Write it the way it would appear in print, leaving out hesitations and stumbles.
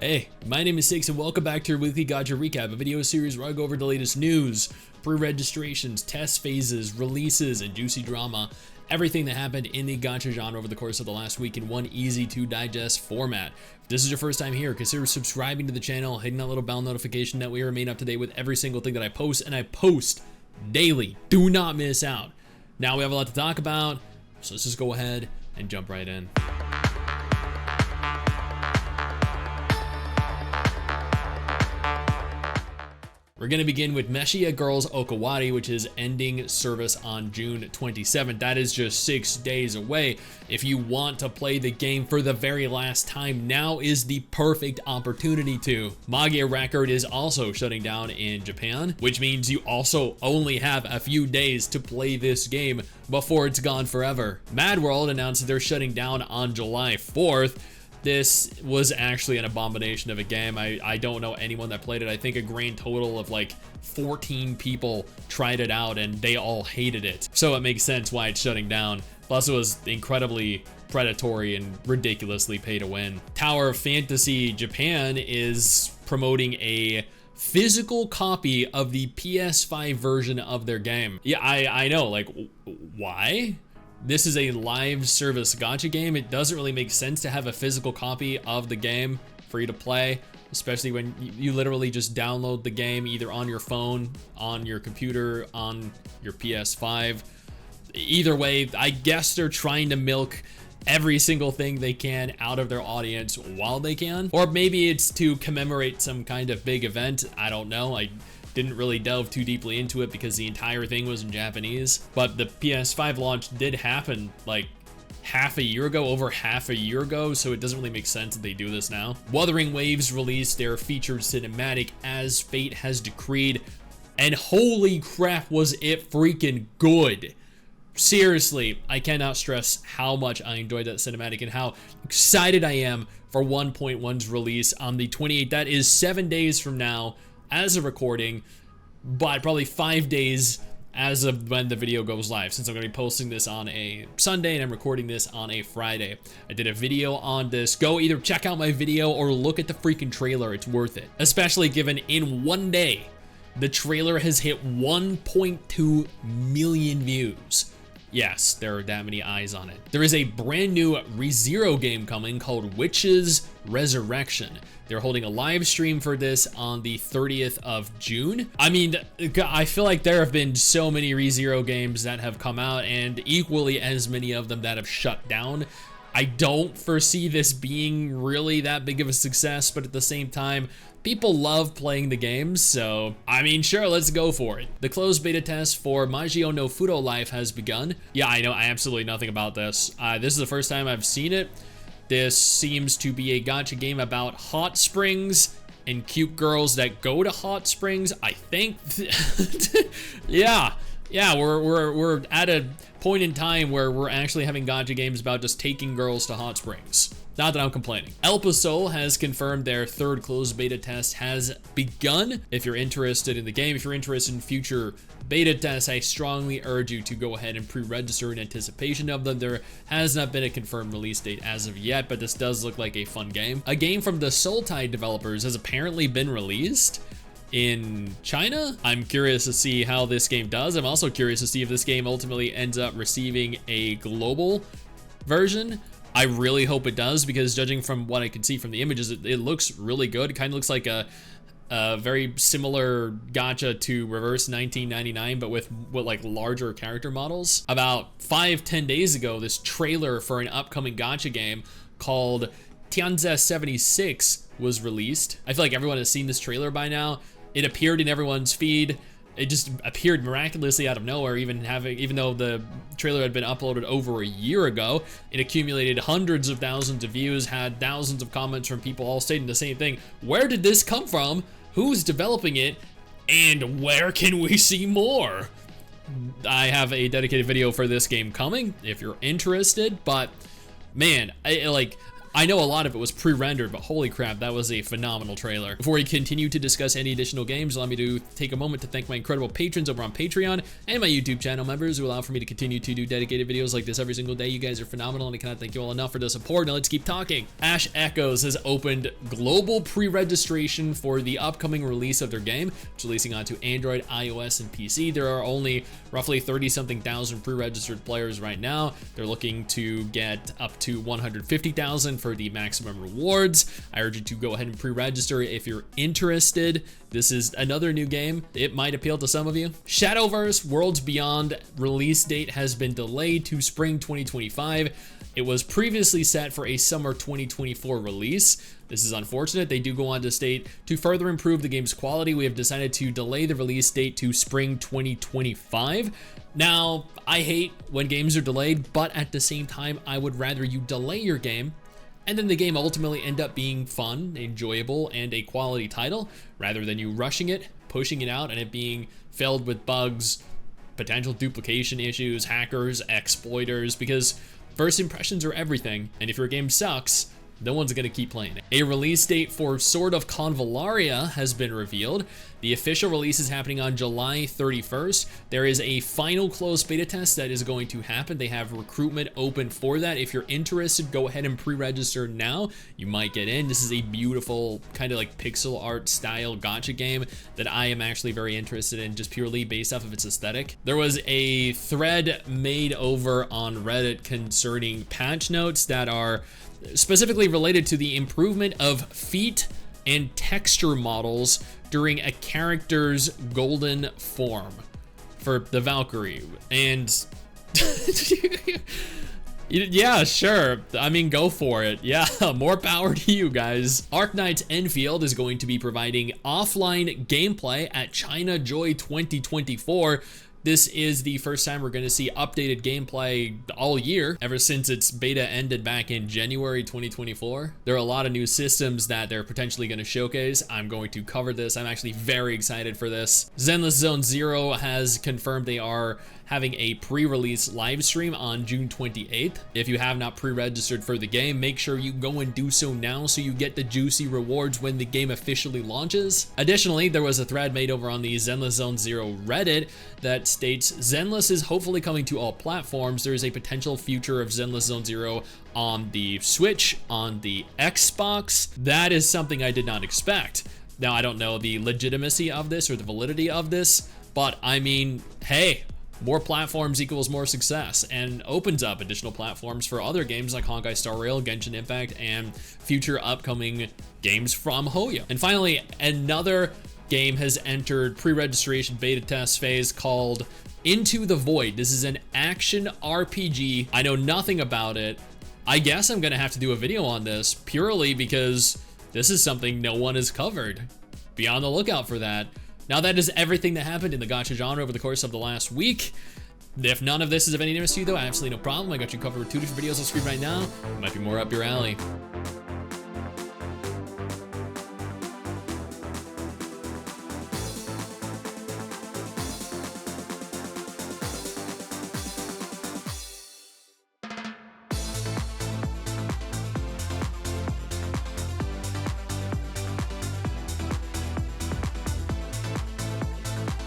Hey, my name is Stix and welcome back to your weekly Gacha recap, a video series where I go over the latest news, pre-registrations, test phases, releases, and juicy drama. Everything that happened in the Gacha genre over the course of the last week in one easy to digest format. If this is your first time here, consider subscribing to the channel, hitting that little bell notification that way you remain up to date with every single thing that I post, and I post daily. Do not miss out. Now we have a lot to talk about, so let's just go ahead and jump right in. We're going to begin with Meshiya Girls Okawari, which is ending service on June 27th. That is just 6 days away. If you want to play the game for the very last time, now is the perfect opportunity to. Magia Record is also shutting down in Japan, which means you also only have a few days to play this game before it's gone forever. Mad World announced that they're shutting down on July 4th. This was actually an abomination of a game. I don't know anyone that played it. I think a grand total of like 14 people tried it out and they all hated it. So it makes sense why it's shutting down. Plus it was incredibly predatory and ridiculously pay to win. Tower of Fantasy Japan is promoting a physical copy of the PS5 version of their game. Yeah, I know, like, why? This is a live service gacha game. It doesn't really make sense to have a physical copy of the game for you to play, especially when you literally just download the game either on your phone, on your computer, on your PS5. Either way, I guess they're trying to milk every single thing they can out of their audience while they can. Or maybe it's to commemorate some kind of big event. I don't know. I didn't really delve too deeply into it because the entire thing was in Japanese. But the PS5 launch did happen like over half a year ago, so it doesn't really make sense that they do this now. Wuthering Waves released their featured cinematic As Fate Has Decreed, and holy crap was it freaking good. Seriously, I cannot stress how much I enjoyed that cinematic and how excited I am for 1.1's release on the 28th. That is 7 days from now as a recording, but probably 5 days as of when the video goes live, since I'm going to be posting this on a Sunday and I'm recording this on a Friday. I did a video on this. Go either check out my video or look at the freaking trailer. It's worth it, especially given in 1 day the trailer has hit 1.2 million views. Yes, there are that many eyes on it. There is a brand new ReZero game coming called Witch's Resurrection. They're holding a live stream for this on the 30th of June. I mean, I feel like there have been so many ReZero games that have come out and equally as many of them that have shut down. I don't foresee this being really that big of a success, but at the same time, people love playing the games, so I mean, sure, let's go for it. The closed beta test for Majyo no Furo Life has begun. Yeah, I know absolutely nothing about this. This is the first time I've seen it. This seems to be a gacha game about hot springs and cute girls that go to hot springs, I think. Yeah, we're at a point in time where we're actually having gacha games about just taking girls to hot springs. Not that I'm complaining. Elpisoul has confirmed their third closed beta test has begun. If you're interested in the game, if you're interested in future beta tests, I strongly urge you to go ahead and pre-register in anticipation of them. There has not been a confirmed release date as of yet, but this does look like a fun game. A game from the Sultai developers has apparently been released in China. I'm curious to see how this game does. I'm also curious to see if this game ultimately ends up receiving a global version. I really hope it does, because judging from what I can see from the images, it looks really good. It kind of looks like a very similar gacha to Reverse 1999, but with like larger character models. About 5-10 days ago, this trailer for an upcoming gacha game called Tianzi 76 was released. I feel like everyone has seen this trailer by now. It appeared in everyone's feed. It just appeared miraculously out of nowhere, even though the trailer had been uploaded over a year ago. It accumulated hundreds of thousands of views, had thousands of comments from people all stating the same thing. Where did this come from? Who's developing it? And where can we see more? I have a dedicated video for this game coming if you're interested, but man, I know a lot of it was pre-rendered, but holy crap, that was a phenomenal trailer. Before we continue to discuss any additional games, allow me to take a moment to thank my incredible patrons over on Patreon and my YouTube channel members who allow for me to continue to do dedicated videos like this every single day. You guys are phenomenal, and I cannot thank you all enough for the support. Now let's keep talking. Ash Echoes has opened global pre-registration for the upcoming release of their game, which is releasing onto Android, iOS, and PC. There are only roughly 30-something thousand pre-registered players right now. They're looking to get up to 150,000 for the maximum rewards. I urge you to go ahead and pre-register if you're interested. This is another new game. It might appeal to some of you. Shadowverse Worlds Beyond release date has been delayed to spring 2025. It was previously set for a summer 2024 release. This is unfortunate. They do go on to state, to further improve the game's quality, we have decided to delay the release date to spring 2025. Now, I hate when games are delayed, but at the same time, I would rather you delay your game and then the game ultimately end up being fun, enjoyable, and a quality title, rather than you rushing it, pushing it out, and it being filled with bugs, potential duplication issues, hackers, exploiters, because first impressions are everything, and if your game sucks, no one's gonna keep playing it. A release date for Sword of Convallaria has been revealed. The official release is happening on July 31st. There is a final closed beta test that is going to happen. They have recruitment open for that. If you're interested, go ahead and pre-register now. You might get in. This is a beautiful kind of like pixel art style gacha game that I am actually very interested in, just purely based off of its aesthetic. There was a thread made over on Reddit concerning patch notes that are specifically related to the improvement of feet and texture models during a character's golden form for the Valkyrie. And yeah, sure. I mean, go for it. Yeah, more power to you guys. Arknights Endfield is going to be providing offline gameplay at China Joy 2024. This is the first time we're going to see updated gameplay all year, ever since its beta ended back in January 2024. There are a lot of new systems that they're potentially going to showcase. I'm going to cover this. I'm actually very excited for this. Zenless Zone Zero has confirmed they are having a pre-release live stream on June 28th. If you have not pre-registered for the game, make sure you go and do so now so you get the juicy rewards when the game officially launches. Additionally, there was a thread made over on the Zenless Zone Zero Reddit that states Zenless is hopefully coming to all platforms. There is a potential future of Zenless Zone Zero on the Switch, on the Xbox. That is something I did not expect. Now, I don't know the legitimacy of this or the validity of this, but I mean, hey, more platforms equals more success, and opens up additional platforms for other games like Honkai Star Rail, Genshin Impact, and future upcoming games from Hoyo. And finally, another game has entered pre-registration beta test phase called Into the Void. This is an action RPG. I know nothing about it. I guess I'm gonna have to do a video on this purely because this is something no one has covered. Be on the lookout for that. Now that is everything that happened in the gacha genre over the course of the last week. If none of this is of any interest to you though, absolutely no problem. I got you covered with 2 different videos on screen right now. Might be more up your alley.